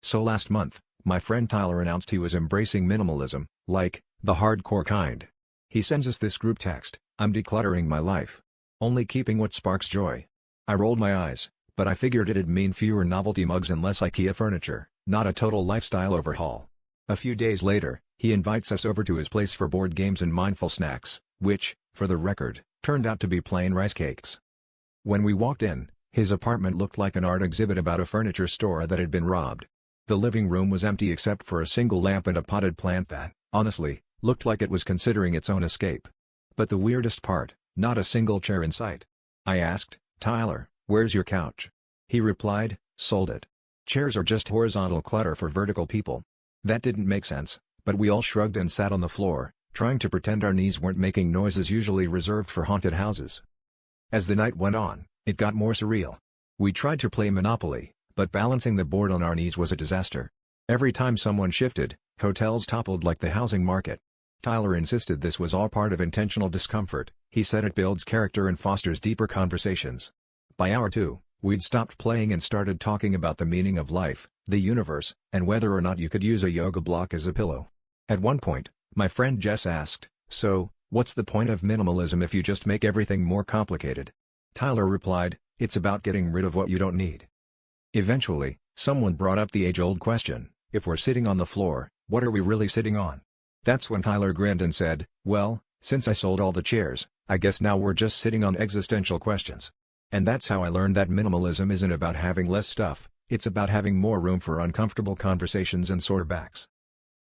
So last month, my friend Tyler announced he was embracing minimalism, like, the hardcore kind. He sends us this group text: "I'm decluttering my life. Only keeping what sparks joy." I rolled my eyes, but I figured it'd mean fewer novelty mugs and less IKEA furniture, not a total lifestyle overhaul. A few days later, he invites us over to his place for board games and mindful snacks, which, for the record, turned out to be plain rice cakes. When we walked in, his apartment looked like an art exhibit about a furniture store that had been robbed. The living room was empty except for a single lamp and a potted plant that, honestly, looked like it was considering its own escape. But the weirdest part, not a single chair in sight. I asked, "Tyler, where's your couch?" He replied, "Sold it. Chairs are just horizontal clutter for vertical people." That didn't make sense, but we all shrugged and sat on the floor, trying to pretend our knees weren't making noises usually reserved for haunted houses. As the night went on, it got more surreal. We tried to play Monopoly, but balancing the board on our knees was a disaster. Every time someone shifted, hotels toppled like the housing market. Tyler insisted this was all part of intentional discomfort. He said it builds character and fosters deeper conversations. By hour 2, we'd stopped playing and started talking about the meaning of life, the universe, and whether or not you could use a yoga block as a pillow. At one point, my friend Jess asked, "So, what's the point of minimalism if you just make everything more complicated?" Tyler replied, "It's about getting rid of what you don't need." Eventually, someone brought up the age-old question: if we're sitting on the floor, what are we really sitting on? That's when Tyler grinned and said, "Well, since I sold all the chairs, I guess now we're just sitting on existential questions." And that's how I learned that minimalism isn't about having less stuff, it's about having more room for uncomfortable conversations and sore backs.